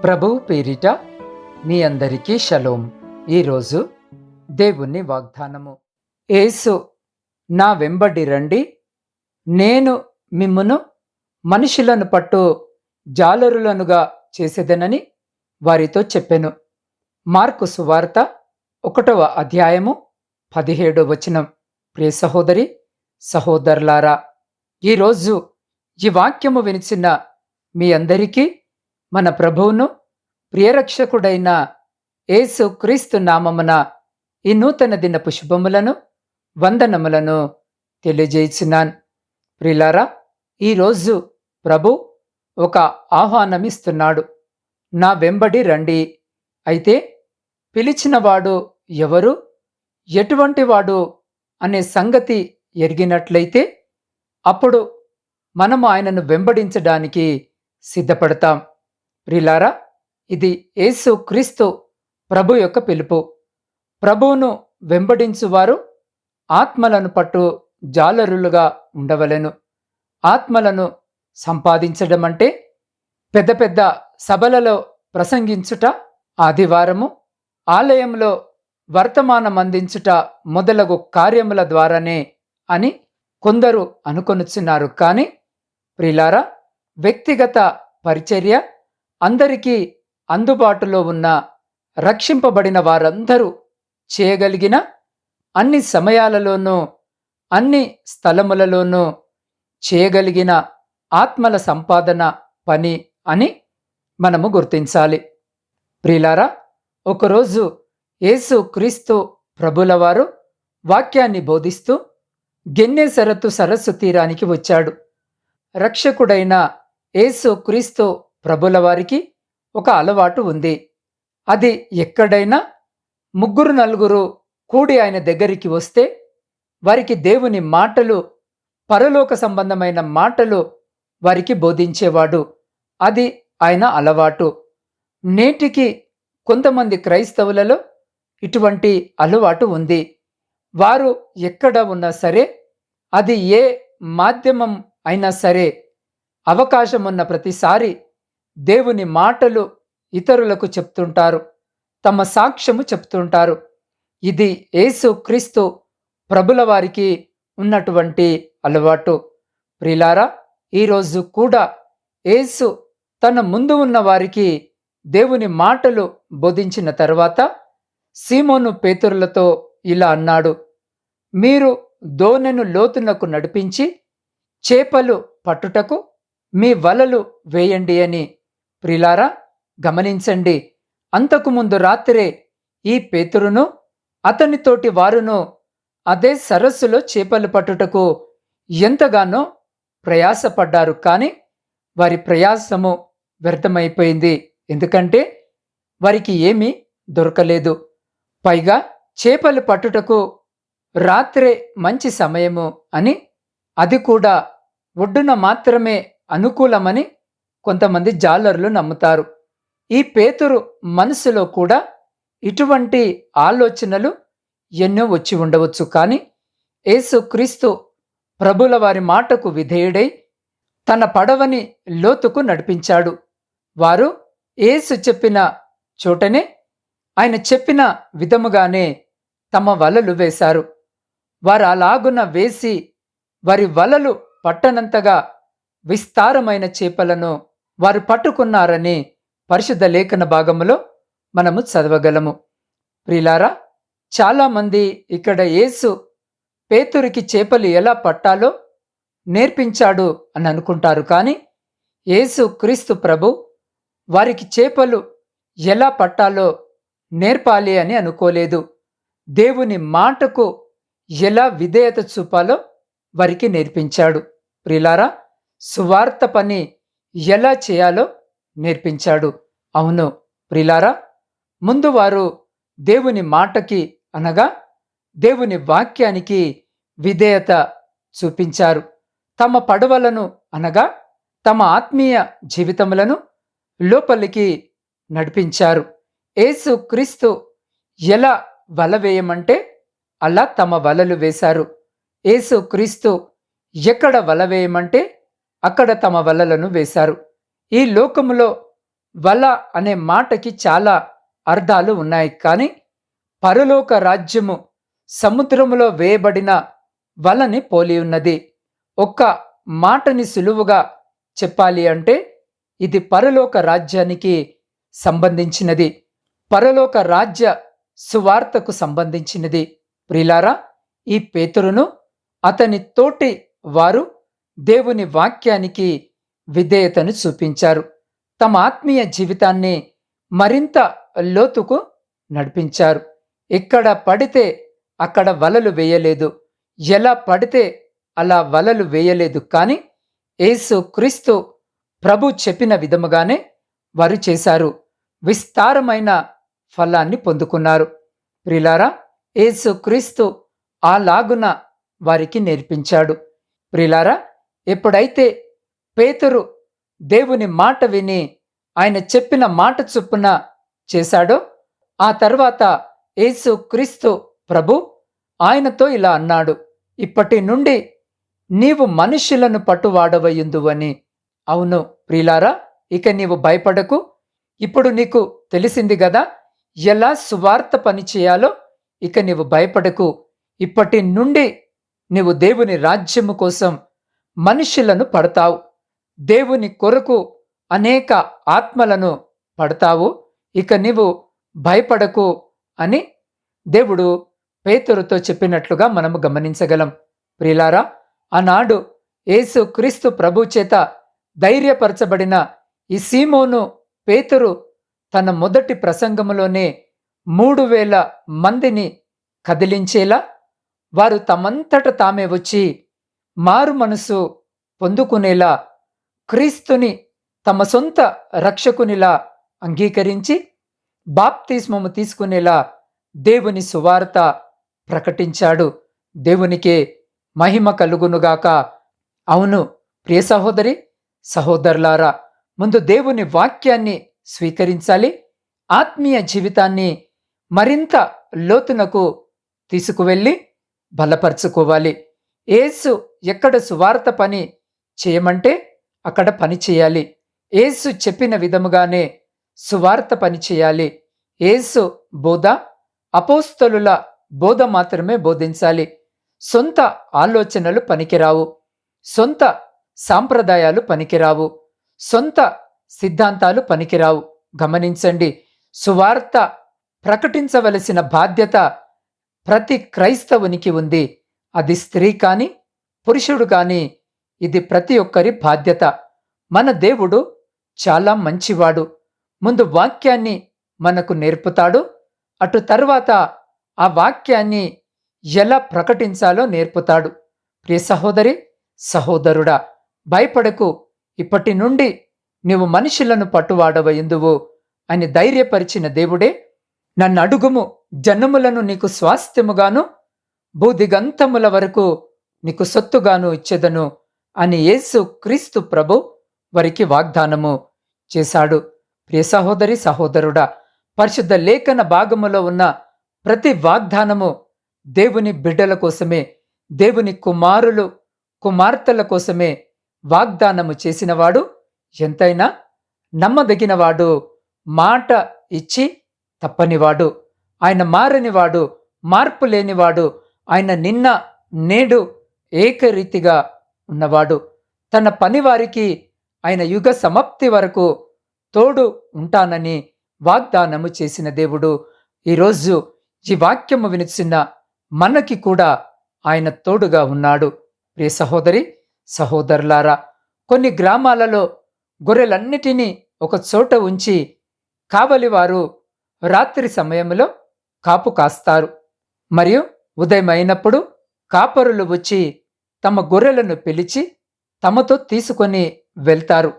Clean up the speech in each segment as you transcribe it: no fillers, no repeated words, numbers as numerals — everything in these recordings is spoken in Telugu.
ప్రభువు పేరిట మీ అందరికీ షలోం. ఈరోజు దేవుని వాగ్దానము. యేసు, నా వెంబడి రండి, నేను మిమ్మును మనుషులను పట్టు జాలరులనుగా చేసేదనని వారితో చెప్పెను. మార్కు సువార్త 1వ అధ్యాయము 17వ వచనం. ప్రియ సహోదరి సహోదరులారా, ఈరోజు ఈ వాక్యము వినిచిన మీ అందరికీ మన ప్రభువును ప్రియరక్షకుడైన యేసు క్రీస్తు నామమున ఈ నూతన దినపు శుభములను వందనములను తెలియజేయుచున్నాను. ప్రియులారా, ఈరోజు ప్రభు ఒక ఆహ్వానమిస్తున్నాడు. నా వెంబడి రండి. అయితే పిలిచినవాడు ఎవరు, ఎటువంటి వాడు అనే సంగతి ఎరిగినట్లయితే అప్పుడు మనము ఆయనను వెంబడించడానికి సిద్ధపడతాం. ప్రియులారా, ఇది యేసు క్రీస్తు ప్రభు యొక్క పిలుపు. ప్రభువును వెంబడించువారు ఆత్మలను పట్టు జాలరులుగా ఉండవలెను. ఆత్మలను సంపాదించడం అంటే పెద్ద పెద్ద సభలలో ప్రసంగించుట, ఆదివారము ఆలయంలో వర్తమానం అందించుట మొదలగు కార్యముల ద్వారానే అని కొందరు అనుకొనుచున్నారు. కానీ ప్రియులారా, వ్యక్తిగత పరిచర్య అందరికీ అందుబాటులో ఉన్న రక్షింపబడిన వారందరూ చేయగలిగిన అన్ని సమయాలలోనూ అన్ని స్థలములలోనూ చేయగలిగిన ఆత్మల సంపాదన పని అని మనము గుర్తించాలి. ప్రియులారా, ఒకరోజు యేసు క్రీస్తు ప్రభులవారు వాక్యాన్ని బోధిస్తూ గెన్నేసరతు సరస్సు తీరానికి వచ్చాడు. రక్షకుడైన యేసు క్రీస్తు ప్రభుల వారికి ఒక అలవాటు ఉంది. అది ఎక్కడైనా 3-4 కూడి ఆయన దగ్గరికి వస్తే వారికి దేవుని మాటలు, పరలోక సంబంధమైన మాటలు వారికి బోధించేవాడు. అది ఆయన అలవాటు. నేటికి కొంతమంది క్రైస్తవులలో ఇటువంటి అలవాటు ఉంది. వారు ఎక్కడ ఉన్నా సరే, అది ఏ మాధ్యమం అయినా సరే, అవకాశం ఉన్న ప్రతిసారి దేవుని మాటలు ఇతరులకు చెప్తుంటారు, తమ సాక్ష్యము చెప్తుంటారు. ఇది యేసు క్రీస్తు ప్రభుల వారికి ఉన్నటువంటి అలవాటు. ప్రియులారా, ఈరోజు కూడా యేసు తన ముందు ఉన్న వారికి దేవుని మాటలు బోధించిన తర్వాత సీమోను పేతురులతో ఇలా అన్నాడు: మీరు దోణెను లోతునకు నడిపించి చేపలు పట్టుటకు మీ వలలు వేయండి అని. ప్రియులారా, గమనించండి, అంతకుముందు రాత్రే ఈ పేతురును అతనితోటి వారును అదే సరస్సులో చేపలు పట్టుటకు ఎంతగానో ప్రయాసపడ్డారు. కానీ వారి ప్రయాసము వ్యర్థమైపోయింది. ఎందుకంటే వారికి ఏమీ దొరకలేదు. పైగా చేపలు పట్టుటకు రాత్రే మంచి సమయము అని, అది కూడా ఒడ్డున మాత్రమే అనుకూలమని కొంతమంది జాలర్లు నమ్ముతారు. ఈ పేతురు మనసులో కూడా ఇటువంటి ఆలోచనలు ఎన్నో వచ్చి ఉండవచ్చు. కానీ యేసు క్రీస్తు ప్రభుల వారి మాటకు విధేయుడై తన పడవని లోతుకు నడిపించాడు. వారు యేసు చెప్పిన చోటనే, ఆయన చెప్పిన విధముగానే తమ వలలు వేశారు. వారు అలాగున వేసి వారి వలలు పట్టనంతగా విస్తారమైన చేపలను వారు పట్టుకున్నారని పరిశుద్ధ లేఖన భాగములో మనము చదవగలము. ప్రియులారా, చాలామంది ఇక్కడ యేసు పేతురికి చేపలు ఎలా పట్టాలో నేర్పించాడు అని అనుకుంటారు. కానీ యేసు క్రీస్తు ప్రభు వారికి చేపలు ఎలా పట్టాలో నేర్పాలి అని అనుకోలేదు. దేవుని మాటకు ఎలా విధేయత చూపాలో వారికి నేర్పించాడు. ప్రియులారా, సువార్త పని ఎలా చేయాలో నేర్పించాడు. అవును ప్రియులారా, ముందు వారు దేవుని మాటకి అనగా దేవుని వాక్యానికి విధేయత చూపించారు. తమ పడవలను అనగా తమ ఆత్మీయ జీవితములను లోపలికి నడిపించారు. యేసు క్రీస్తు ఎలా వల వేయమంటే అలా తమ వలలు వేశారు. యేసు క్రీస్తు ఎక్కడ వల వేయమంటే అక్కడ తమ వలలను వేశారు. ఈ లోకములో వల అనే మాటకి చాలా అర్థాలు ఉన్నాయి. కానీ పరలోక రాజ్యము సముద్రములో వేయబడిన వలని పోలి ఉన్నది. ఒక్క మాటని సులువుగా చెప్పాలి అంటే ఇది పరలోక రాజ్యానికి సంబంధించినది, పరలోక రాజ్య సువార్తకు సంబంధించినది. ప్రియులారా, ఈ పేతురును అతని తోటి వారు దేవుని వాక్యానికి విధేయతను చూపించారు. తమ ఆత్మీయ జీవితాన్ని మరింత లోతుకు నడిపించారు. ఎక్కడ పడితే అక్కడ వలలు వేయలేదు, ఎలా పడితే అలా వలలు వేయలేదు. కానీ యేసు క్రీస్తు ప్రభు చెప్పిన విధముగానే వారు చేశారు. విస్తారమైన ఫలాన్ని పొందుకున్నారు. ప్రియులారా, యేసు క్రీస్తు అలాగున వారికి నేర్పించాడు. ప్రియులారా, ఎప్పుడైతే పేతురు దేవుని మాట విని ఆయన చెప్పిన మాట చొప్పున చేశాడో, ఆ తర్వాత యేసు క్రీస్తు ప్రభు ఆయనతో ఇలా అన్నాడు, ఇప్పటి నుండి నీవు మనుషులను పట్టువాడవయుందువని. అవును ప్రియులారా, ఇక నీవు భయపడకు. ఇప్పుడు నీకు తెలిసింది గదా ఎలా సువార్త పని చేయాలో. ఇక నీవు భయపడకు. ఇప్పటి నుండి నీవు దేవుని రాజ్యము కోసం మనుషులను పడతావు, దేవుని కొరకు అనేక ఆత్మలను పడతావు. ఇక నీవు భయపడకు అని దేవుడు పేతురుతో చెప్పినట్లుగా మనము గమనించగలం. ప్రియులారా, ఆనాడు యేసు క్రీస్తు ప్రభు చేత ధైర్యపరచబడిన ఈ సీమోను పేతురు తన మొదటి ప్రసంగములోనే 3000 మందిని కదిలించేలా, వారు తమంతట తామే వచ్చి మారు మనసు పొందుకునేలా, క్రీస్తుని తమ సొంత రక్షకునిలా అంగీకరించి బాప్తిస్మము తీసుకునేలా దేవుని సువార్త ప్రకటించాడు. దేవునికే మహిమ కలుగునుగాక. అవును ప్రియ సహోదరి సహోదరులారా, ముందు దేవుని వాక్యాన్ని స్వీకరించాలి. ఆత్మీయ జీవితాన్ని మరింత లోతునకు తీసుకువెళ్ళి బలపరుచుకోవాలి. యేసు ఎక్కడ సువార్త పని చేయమంటే అక్కడ పని చేయాలి. యేసు చెప్పిన విధముగానే సువార్త పని చేయాలి. యేసు బోధ అపోస్తలుల బోధ మాత్రమే బోధించాలి. సొంత ఆలోచనలు పనికిరావు, సొంత సాంప్రదాయాలు పనికిరావు, సొంత సిద్ధాంతాలు పనికిరావు. గమనించండి, సువార్త ప్రకటించవలసిన బాధ్యత ప్రతి క్రైస్తవునికి ఉంది. అది స్త్రీ కాని పురుషుడు కాని, ఇది ప్రతి ఒక్కరి బాధ్యత. మన దేవుడు చాలా మంచివాడు. ముందు వాక్యాన్ని మనకు నేర్పుతాడు, అటు తర్వాత ఆ వాక్యాన్ని ఎలా ప్రకటించాలో నేర్పుతాడు. ప్రియ సహోదరి సహోదరుడా, భయపడకు. ఇప్పటి నుండి నీవు మనుషులను పట్టువాడవయుందువు అని ధైర్యపరిచిన దేవుడే, నన్ను అడుగుము, జనములను నీకు స్వాస్థ్యముగాను భూదిగంతముల వరకు నీకు సొత్తుగాను ఇచ్చెదను అని యేసు క్రీస్తు ప్రభు వారికి వాగ్దానము చేశాడు. ప్రియ సహోదరి సహోదరుడా, పరిశుద్ధ లేఖన భాగములో ఉన్న ప్రతి వాగ్దానము దేవుని బిడ్డల కోసమే, దేవుని కుమారులు కుమార్తెల కోసమే వాగ్దానము చేసినవాడు ఎంతైనా నమ్మదగినవాడు, మాట ఇచ్చి తప్పనివాడు. ఆయన మారనివాడు, మార్పు లేనివాడు. ఆయన నిన్న నేడు ఏకరీతిగా ఉన్నవాడు. తన పనివారికి ఆయన యుగ సమాప్తి వరకు తోడు ఉంటానని వాగ్దానము చేసిన దేవుడు. ఈరోజు ఈ వాక్యము వినిచిన మనకి కూడా ఆయన తోడుగా ఉన్నాడు. ప్రియ సహోదరి సహోదరులారా, కొన్ని గ్రామాలలో గొర్రెలన్నిటినీ ఒక చోట ఉంచి కావలివారు రాత్రి సమయంలో కాపు కాస్తారు. మరియు ఉదయం అయినప్పుడు కాపరులు వచ్చి తమ గొర్రెలను పిలిచి తమతో తీసుకొని వెళ్తారు.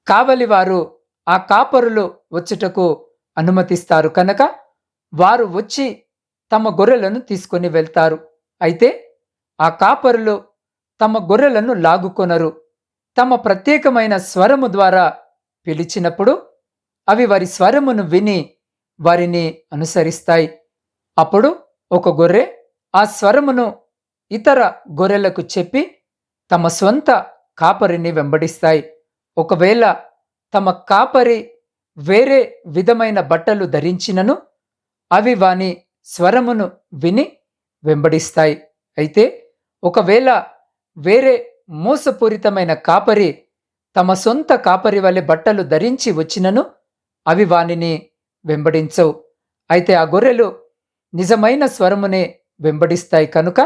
కావలివారు ఆ కాపరులు వచ్చుటకు అనుమతిస్తారు కనుక వారు వచ్చి తమ గొర్రెలను తీసుకొని వెళ్తారు. అయితే ఆ కాపరులు తమ గొర్రెలను లాగుకొనరు. తమ ప్రత్యేకమైన స్వరము ద్వారా పిలిచినప్పుడు అవి వారి స్వరమును విని వారిని అనుసరిస్తాయి. అప్పుడు ఒక గొర్రె ఆ స్వరమును ఇతర గొర్రెలకు చెప్పి తమ స్వంత కాపరిని వెంబడిస్తాయి. ఒకవేళ తమ కాపరి వేరే విధమైన బట్టలు ధరించినను అవి వాని స్వరమును విని వెంబడిస్తాయి. అయితే ఒకవేళ వేరే మోసపూరితమైన కాపరి తమ సొంత కాపరి వలె బట్టలు ధరించి వచ్చినను అవి వానిని వెంబడించవు. అయితే ఆ గొర్రెలు నిజమైన స్వరమునే వెంబడిస్తాయి కనుక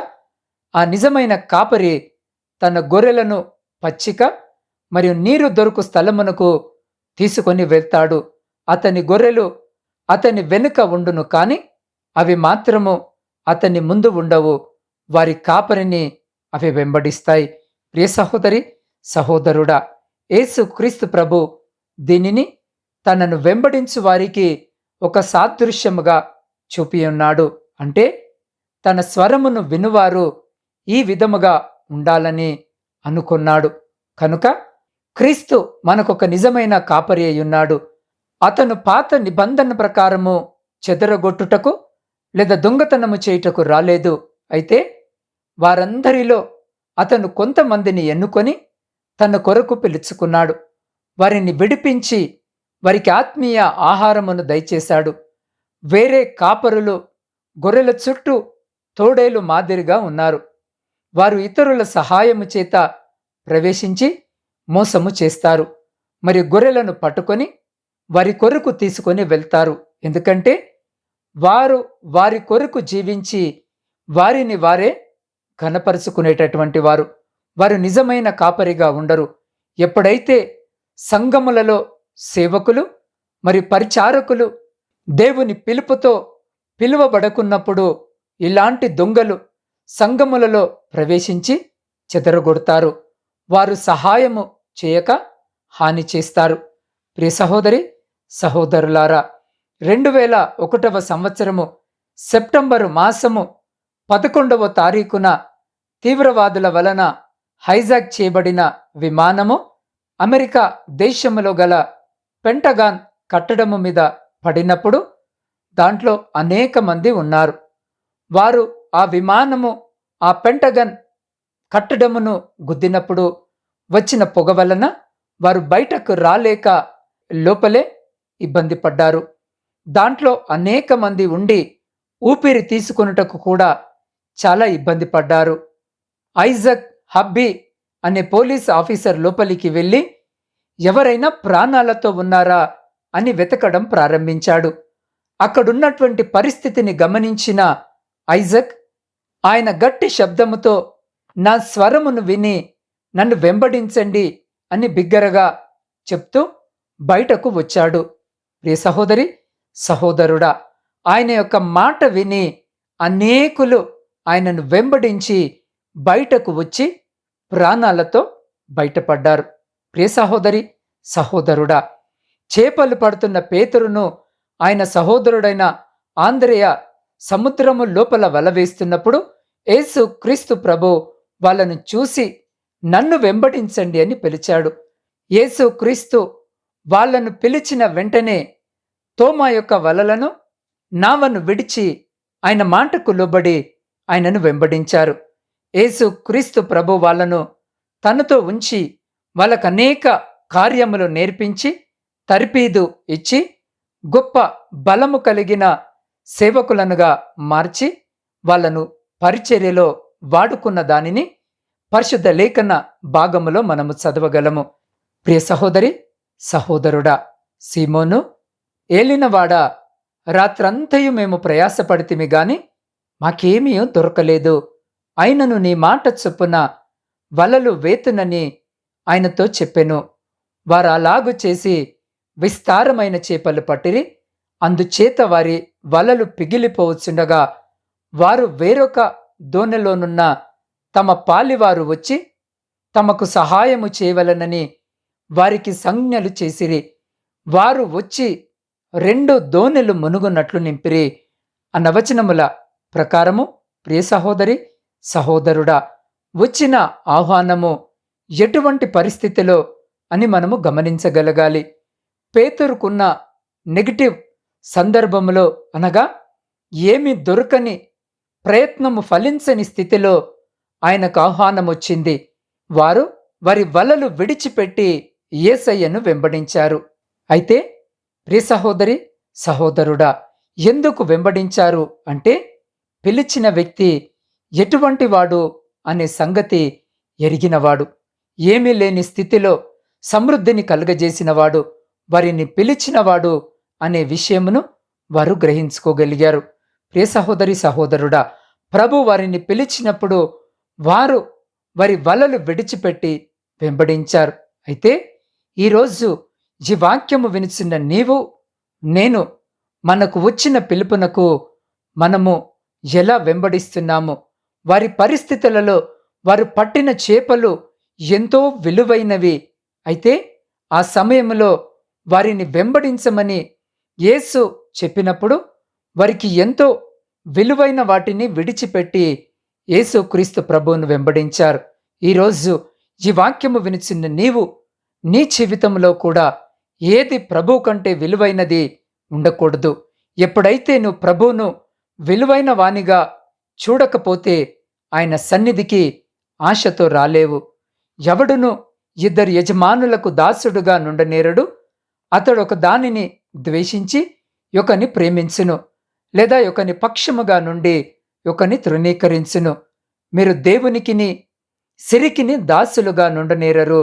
ఆ నిజమైన కాపరి తన గొర్రెలను పచ్చిక మరియు నీరు దొరుకు స్థలమునకు తీసుకొని వెళ్తాడు. అతని గొర్రెలు అతని వెనుక ఉండును, కాని అవి మాత్రము అతని ముందు ఉండవు. వారి కాపరిని అవి వెంబడిస్తాయి. ప్రియ సహోదరి, సహోదరుడా, యేసు క్రీస్తు ప్రభు దీనిని తనను వెంబడించు వారికి ఒక సాదృశ్యముగా చూపియున్నాడు. అంటే తన స్వరమును వినువారు ఈ విధముగా ఉండాలని అనుకున్నాడు. కనుక క్రీస్తు మనకొక నిజమైన కాపరి అయ్యున్నాడు. అతను పాత నిబంధన ప్రకారము చెదరగొట్టుటకు లేదా దొంగతనము చేయుటకు రాలేదు. అయితే వారందరిలో అతను కొంతమందిని ఎన్నుకొని తన కొరకు పిలుచుకున్నాడు. వారిని విడిపించి వారికి ఆత్మీయ ఆహారమును దయచేశాడు. వేరే కాపరులు గొర్రెల చుట్టూ తోడేలు మాదిరిగా ఉన్నారు. వారు ఇతరుల సహాయము చేత ప్రవేశించి మోసము చేస్తారు. మరి గొర్రెలను పట్టుకొని వారి కొరకు తీసుకొని వెళ్తారు. ఎందుకంటే వారు వారి కొరకు జీవించి వారిని వారే ఘనపరుచుకునేటటువంటి వారు. వారు నిజమైన కాపరిగా ఉండరు. ఎప్పుడైతే సంఘములలో సేవకులు మరి పరిచారకులు దేవుని పిలుపుతో పిలువబడకున్నప్పుడు ఇలాంటి దొంగలు సంఘములలో ప్రవేశించి చెదరగొడతారు. వారు సహాయము చేయక హాని చేస్తారు. ప్రియ సహోదరి, సహోదరులారా, 2001 సంవత్సరము సెప్టెంబరు మాసము 11వ తారీఖున తీవ్రవాదుల వలన హైజాక్ చేయబడిన విమానము అమెరికా దేశములో గల పెంటగాన్ కట్టడము మీద పడినప్పుడు దాంట్లో అనేక మంది ఉన్నారు. వారు ఆ విమానము ఆ పెంటగన్ కట్టడమును గుద్దినప్పుడు వచ్చిన పొగ వలన వారు బయటకు రాలేక లోపలే ఇబ్బంది పడ్డారు. దాంట్లో అనేక మంది ఉండి ఊపిరి తీసుకొనుటకు కూడా చాలా ఇబ్బంది పడ్డారు. ఐజక్ హబ్బీ అనే పోలీస్ ఆఫీసర్ లోపలికి వెళ్ళి ఎవరైనా ప్రాణాలతో ఉన్నారా అని వెతకడం ప్రారంభించాడు. అక్కడున్నటువంటి పరిస్థితిని గమనించిన ఐజక్ ఆయన గట్టి శబ్దముతో నా స్వరమును విని నన్ను వెంబడించండి అని బిగ్గరగా చెప్తూ బయటకు వచ్చాడు. ప్రియ సహోదరి, సహోదరుడా, ఆయన యొక్క మాట విని అనేకులు ఆయనను వెంబడించి బయటకు వచ్చి ప్రాణాలతో బయటపడ్డారు. ప్రియ సహోదరి, సహోదరుడా, చేపలు పడుతున్న పేతురును ఆయన సహోదరుడైన ఆంద్రేయ సముద్రము లోపల వల వేస్తున్నప్పుడు యేసు క్రీస్తు ప్రభు వాళ్ళను చూసి నన్ను వెంబడించండి అని పిలిచాడు. యేసు క్రీస్తు వాళ్ళను పిలిచిన వెంటనే తోమా యొక్క వలలను నావను విడిచి ఆయన మాటకు లోబడి ఆయనను వెంబడించారు. యేసు క్రీస్తు ప్రభు వాళ్ళను తనతో ఉంచి వాళ్ళకు అనేక కార్యములు నేర్పించి తర్పీదు ఇచ్చి గొప్ప బలము కలిగిన సేవకులనుగా మార్చి వాళ్ళను పరిచర్యలో వాడుకున్న దానిని పరిశుద్ధ లేఖన భాగములో మనము చదవగలము. ప్రియ సహోదరి, సహోదరుడా, సీమోను, ఏలినవాడా, రాత్రంతయు మేము ప్రయాసపడితిమి గాని మాకేమీ దొరకలేదు. అయినను నీ మాట చొప్పున వలలు వేతునని ఆయనతో చెప్పెను. వారు అలాగు చేసి విస్తారమైన చేపలు పట్టిరి. అందుచేత వారి వలలు పిగిలిపోవచ్చుండగా వారు వేరొక దోణిలోనున్న తమ పాలివారు వచ్చి తమకు సహాయము చేయవలనని వారికి సంజ్ఞలు చేసిరి. వారు వచ్చి 2 దోణెలు మునుగునట్లు నింపిరి అన్న వచనముల ప్రకారము ప్రియ సహోదరి, సహోదరుడా, వచ్చిన ఆహ్వానము ఎటువంటి పరిస్థితిలో అని మనము గమనించగలగాలి. పేతురుకున్న నెగటివ్ సందర్భములో అనగా ఏమి దొరకని ప్రయత్నము ఫలించని స్థితిలో ఆయనకు ఆహ్వానం వచ్చింది. వారు వారి వలలు విడిచిపెట్టి యేసయ్యను వెంబడించారు. అయితే ప్రియ సహోదరి, సహోదరుడా, ఎందుకు వెంబడించారు అంటే పిలిచిన వ్యక్తి ఎటువంటి వాడు అనే సంగతి ఎరిగినవాడు, ఏమీ లేని స్థితిలో సమృద్ధిని కలుగజేసినవాడు, వారిని పిలిచినవాడు అనే విషయమును వారు గ్రహించుకోగలిగారు. ప్రియ సహోదరి, సహోదరుడా, ప్రభు వారిని పిలిచినప్పుడు వారు వారి వలలు విడిచిపెట్టి వెంబడించారు. అయితే ఈరోజు ఈ వాక్యము వినిచిన నీవు నేను మనకు వచ్చిన పిలుపునకు మనము ఎలా వెంబడిస్తున్నాము? వారి పరిస్థితులలో వారు పట్టిన చేపలు ఎంతో విలువైనవి. అయితే ఆ సమయంలో వారిని వెంబడించమని యేసు చెప్పినప్పుడు వారికి ఎంతో విలువైన వాటిని విడిచిపెట్టి యేసుక్రీస్తు ప్రభువును వెంబడించారు. ఈరోజు ఈ వాక్యము వినిచిన నీవు నీ జీవితంలో కూడా ఏది ప్రభు కంటే విలువైనది ఉండకూడదు. ఎప్పుడైతే నువ్వు ప్రభువును విలువైన వానిగా చూడకపోతే ఆయన సన్నిధికి ఆశతో రాలేవు. ఎవడును ఇద్దరు యజమానులకు దాసుడుగా నుండనేరడు. అతడు ఒక దానిని ద్వేషించి ఒకని ప్రేమించును, లేదా ఒకని పక్షముగా నుండి ఒకని తృణీకరించును. మీరు దేవునికిని సిరికిని దాసులుగా నుండనేరరు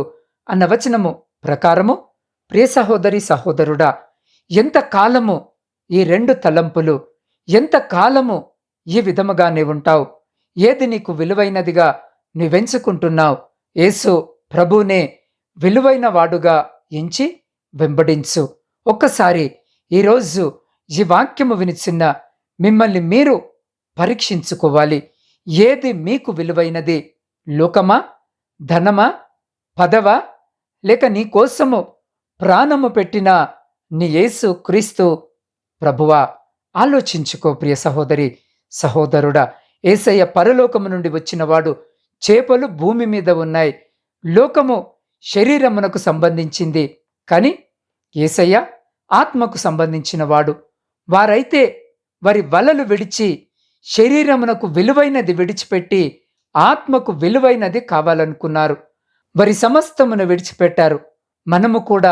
అన్న వచనము ప్రకారము ప్రియ సహోదరి, సహోదరుడా, ఎంతకాలము ఈ రెండు తలంపులు, ఎంతకాలము ఈ విధముగానే ఉంటావు? ఏది నీకు విలువైనదిగా నువ్వెంచుకుంటున్నావు? యేసు ప్రభునే విలువైన వాడుగా ఎంచి వెంబడించు. ఒక్కసారి ఈరోజు ఈ వాక్యము వినిచిన్న మిమ్మల్ని మీరు పరీక్షించుకోవాలి. ఏది మీకు విలువైనది? లోకమా, ధనమా, పదవా, లేక నీ కోసము ప్రాణము పెట్టిన నీ యేసు క్రీస్తు ప్రభువా? ఆలోచించుకో ప్రియ సహోదరి, సహోదరుడా. యేసయ్య పరలోకము నుండి వచ్చినవాడు. చేపలు భూమి మీద ఉన్నాయి. లోకము శరీరమునకు సంబంధించింది, కానీ యేసయ్య ఆత్మకు సంబంధించిన వాడు. వారైతే వారి వలలు విడిచి శరీరమునకు విలువైనది విడిచిపెట్టి ఆత్మకు విలువైనది కావాలనుకున్నారు. వారి సమస్తమును విడిచిపెట్టారు. మనము కూడా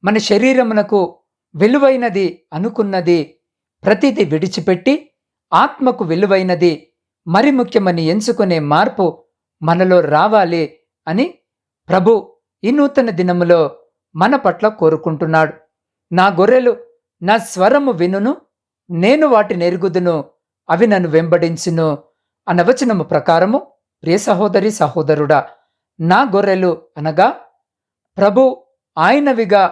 మన శరీరమునకు విలువైనది అనుకున్నది ప్రతిదీ విడిచిపెట్టి ఆత్మకు విలువైనది, మరి ముఖ్యమని ఎంచుకునే మార్పు మనలో రావాలి అని ప్రభు ఈ నూతన దినములో మన పట్ల కోరుకుంటున్నాడు. నా గొర్రెలు నా స్వరము వినును, నేను వాటిని ఎరుగుదును, అవి నన్ను వెంబడించును అన్న వచనము ప్రకారము ప్రియ సహోదరి, సహోదరుడా, నా గొర్రెలు అనగా ప్రభు ఆయనవిగా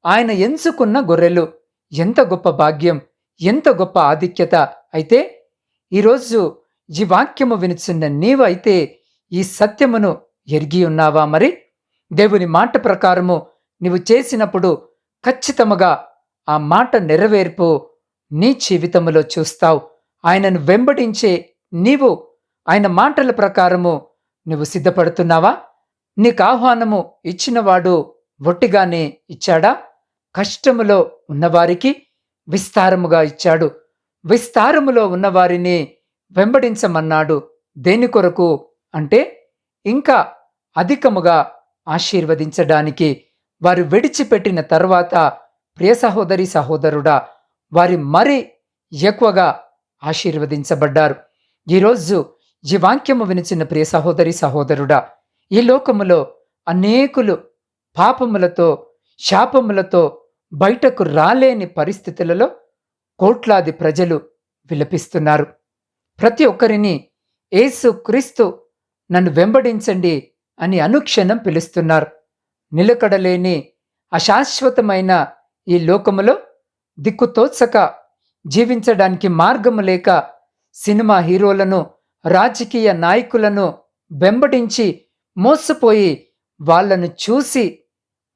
ఆయన ఎంచుకున్న గొర్రెలు. ఎంత గొప్ప భాగ్యం, ఎంత గొప్ప ఆధిక్యత! అయితే ఈరోజు ఈ వాక్యము వినిచున్న నీవు అయితే ఈ సత్యమును ఎరిగి ఉన్నావా? మరి దేవుని మాట ప్రకారము నీవు చేసినప్పుడు ఖచ్చితముగా ఆ మాట నెరవేర్పు నీ జీవితములో చూస్తావు. ఆయనను వెంబడించే నీవు ఆయన మాటల ప్రకారము నువ్వు సిద్ధపడుతున్నావా? నీకు ఆహ్వానము ఇచ్చినవాడు ఒట్టిగానే ఇచ్చాడా? కష్టములో ఉన్నవారికి విస్తారముగా ఇచ్చాడు. విస్తారములో ఉన్నవారిని వెంబడించమన్నాడు. దేని కొరకు అంటే ఇంకా అధికముగా ఆశీర్వదించడానికి. వారు విడిచిపెట్టిన తర్వాత ప్రియ సహోదరి, సహోదరుడా, వారి మరి ఎక్కువగా ఆశీర్వదించబడ్డారు. ఈరోజు ఈ వాక్యము వినిచిన ప్రియ సహోదరి, సహోదరుడా, ఈ లోకములో అనేకులు పాపములతో, శాపములతో బయటకు రాలేని పరిస్థితులలో కోట్లాది ప్రజలు విలపిస్తున్నారు. ప్రతి ఒక్కరిని యేసు క్రీస్తు నన్ను వెంబడించండి అని అనుక్షణం పిలుస్తున్నారు. నిలకడలేని అశాశ్వతమైన ఈ లోకములో దిక్కుతోచక జీవించడానికి మార్గము లేక సినిమా హీరోలను, రాజకీయ నాయకులను వెంబడించి మోసపోయి వాళ్లను చూసి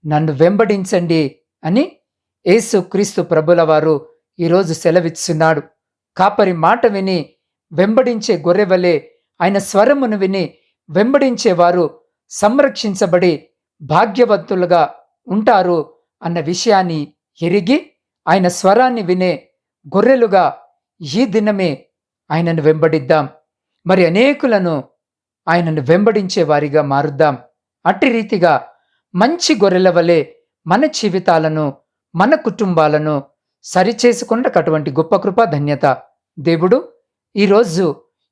నన్ను వెంబడించండి అని యేసు క్రీస్తు ప్రభుల వారు ఈరోజు సెలవిస్తున్నాడు. కాపరి మాట విని వెంబడించే గొర్రెవలే ఆయన స్వరమును విని వెంబడించేవారు సంరక్షించబడి భాగ్యవంతులుగా ఉంటారు అన్న విషయాన్ని ఎరిగి ఆయన స్వరాన్ని వినే గొర్రెలుగా ఈ దినమే ఆయనను వెంబడిద్దాం. మరి అనేకులను ఆయనను వెంబడించే వారిగా మారుద్దాం. అట్టి రీతిగా మంచి గొర్రెల వలె మన జీవితాలను మన కుటుంబాలను సరిచేసుకున్నకు అటువంటి గొప్ప కృప ధన్యత దేవుడు ఈరోజు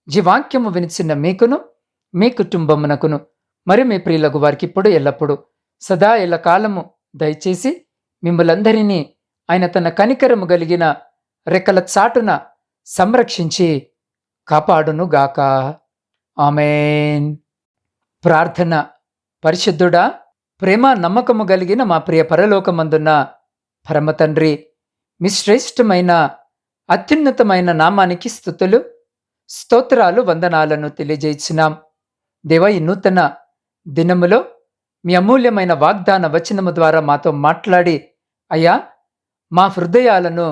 ఈ వాక్యము వినిచిన మీకును మీ కుటుంబమునకును మరి మీ ప్రియులకు వారికి ఇప్పుడు ఎల్లప్పుడు సదా ఎల్లకాలము దయచేసి మిమ్మలందరినీ ఆయన తన కనికరము కలిగిన రెక్కల చాటున సంరక్షించి కాపాడునుగాక. ఆమేన్. ప్రార్థన. పరిశుద్ధుడా, ప్రేమ నమ్మకము కలిగిన మా ప్రియ పరలోకమందున్న పరమతండ్రి, మీ శ్రేష్టమైన అత్యున్నతమైన నామానికి స్తుతులు స్తోత్రాలు వందనాలను తెలియజేస్తున్నాం. దేవా, ఈ నూతన దినములో మీ అమూల్యమైన వాగ్దాన వచనము ద్వారా మాతో మాట్లాడి అయ్యా మా హృదయాలను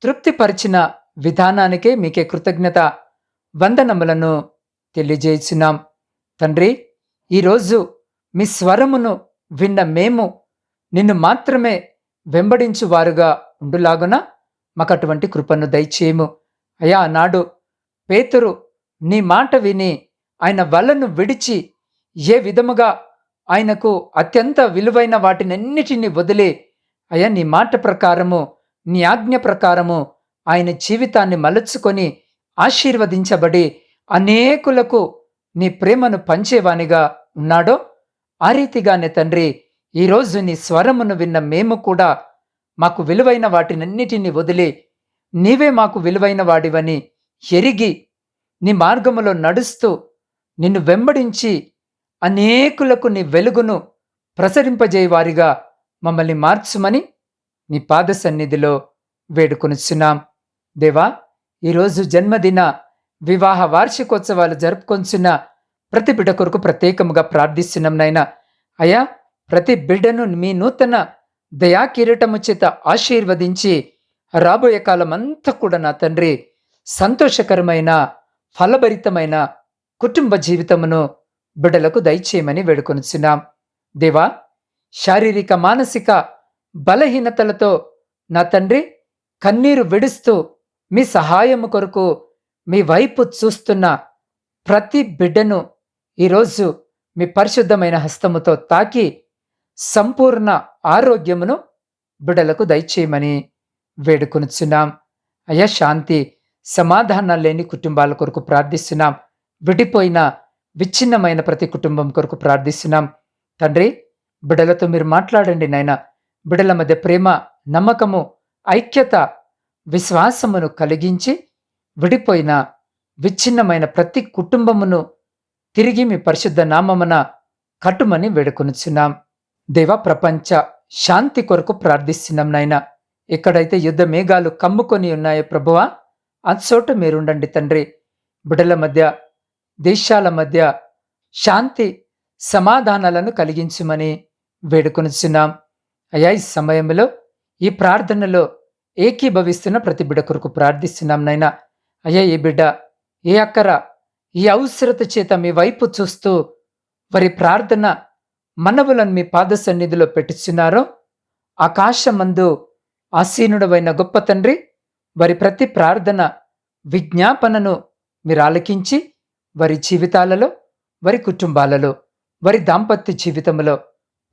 తృప్తిపరిచిన విధానానికే మీకే కృతజ్ఞత వందనములను తెలియజేస్తున్నాం. తండ్రి, ఈరోజు మీ స్వరమును విన్న మేము నిన్ను మాత్రమే వెంబడించువారుగా ఉండులాగున మాకు అటువంటి కృపను దయచేయము. అయ్యా, నాడు పేతురు నీ మాట విని ఆయన వలను విడిచి ఏ విధముగా ఆయనకు అత్యంత విలువైన వాటినన్నిటినీ వదిలి అయ్యా నీ మాట ప్రకారము నీ ఆజ్ఞ ప్రకారము ఆయన జీవితాన్ని మలుచుకొని ఆశీర్వదించబడి అనేకులకు నీ ప్రేమను పంచేవానిగా ఉన్నాడో ఆ రీతిగానే తండ్రి, ఈరోజు నీ స్వరమును విన్న మేము కూడా మాకు విలువైన వాటినన్నిటినీ వదిలి నీవే మాకు విలువైన వాడివని ఎరిగి నీ మార్గములో నడుస్తూ నిన్ను వెంబడించి అనేకులకు నీ వెలుగును ప్రసరింపజేయవారిగా మమ్మల్ని మార్చుమని నీ పాద సన్నిధిలో వేడుకొనుచున్నాం. దేవా, ఈరోజు జన్మదిన వివాహ వార్షికోత్సవాలు జరుపుకొంచున్న ప్రతి బిడ్డ కొరకు ప్రత్యేకముగా ప్రార్థిస్తున్నాం నాయనా. అయ్యా, ప్రతి బిడ్డను మీ నూతన దయా కిరీటము చేత ఆశీర్వదించి రాబోయే కాలం అంతా కూడా నా తండ్రి సంతోషకరమైన ఫలభరితమైన కుటుంబ జీవితమును బిడ్డలకు దయచేయమని వేడుకొనుచున్నాం. దేవా, శారీరక మానసిక బలహీనతలతో నా తండ్రి కన్నీరు విడుస్తూ మీ సహాయము కొరకు మీ వైపు చూస్తున్న ప్రతి బిడ్డను ఈరోజు మీ పరిశుద్ధమైన హస్తముతో తాకి సంపూర్ణ ఆరోగ్యమును బిడ్డలకు దయచేయమని వేడుకొనుచున్నాం. అయ్యా, శాంతి సమాధానం లేని కుటుంబాల కొరకు ప్రార్థిస్తున్నాం. విడిపోయిన విచ్ఛిన్నమైన ప్రతి కుటుంబం కొరకు ప్రార్థిస్తున్నాం. తండ్రి, బిడ్డలతో మీరు మాట్లాడండి నాయన. బిడ్డల మధ్య ప్రేమ, నమ్మకము, ఐక్యత, విశ్వాసమును కలిగించి విడిపోయిన విచ్ఛిన్నమైన ప్రతి కుటుంబమును తిరిగి మీ పరిశుద్ధ నామమున కట్టుమని వేడుకొనుచున్నాం. దేవ, ప్రపంచ శాంతి కొరకు ప్రార్థిస్తున్నాం నాయన. ఎక్కడైతే యుద్ధ మేఘాలు కమ్ముకొని ఉన్నాయో ప్రభువా, అచ్చోట మీరుండండి తండ్రి. బిడ్డల మధ్య, దేశాల మధ్య శాంతి సమాధానాలను కలిగించుమని వేడుకొనుచున్నాం. అయ్యా, ఈ సమయంలో ఈ ప్రార్థనలో ఏకీభవిస్తున్న ప్రతి బిడ్డ కొరకు ప్రార్థిస్తున్నాం నాయనా. అయ్యా, ఈ బిడ్డ ఏ అక్కర ఈ అవసరత చేత మీ వైపు చూస్తూ వారి ప్రార్థన మనవులను మీ పాద సన్నిధిలో పెట్టుచున్నారో ఆకాశమందు ఆసీనుడవైన గొప్ప తండ్రి, వారి ప్రతి ప్రార్థన విజ్ఞాపనను మీరు ఆలకించి వారి జీవితాలలో, వారి కుటుంబాలలో, వారి దాంపత్య జీవితంలో,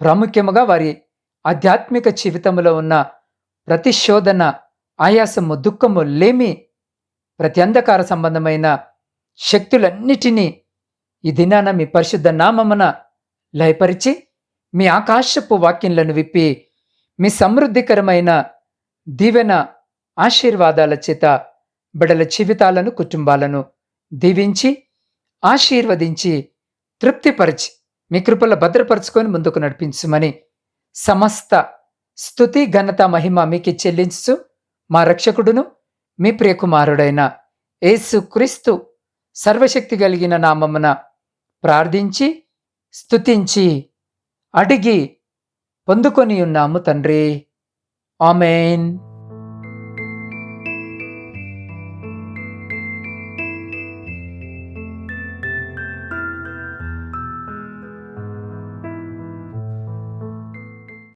ప్రాముఖ్యముగా వారి ఆధ్యాత్మిక జీవితంలో ఉన్న ప్రతి శోధన, ఆయాసము, దుఃఖము, లేమి, ప్రతి అంధకార సంబంధమైన శక్తులన్నిటినీ ఈ దినాన మీ పరిశుద్ధ నామమున లయపరిచి మీ ఆకాశపు వాక్యములను విప్పి మీ సమృద్ధికరమైన దీవెన ఆశీర్వాదాల చేత బిడ్డల జీవితాలను, కుటుంబాలను దీవించి ఆశీర్వదించి తృప్తిపరిచి మీ కృపలో భద్రపరుచుకొని ముందుకు నడిపించుమని సమస్త స్తుతి, ఘనత, మహిమ మీకే చెల్లించు మా రక్షకుడును మీ ప్రియకుమారుడైన యేసు క్రీస్తు సర్వశక్తి కలిగిన నామమున ప్రార్థించి స్తుతించి అడిగి పొందుకొని ఉన్నాము తండ్రి. ఆమేన్.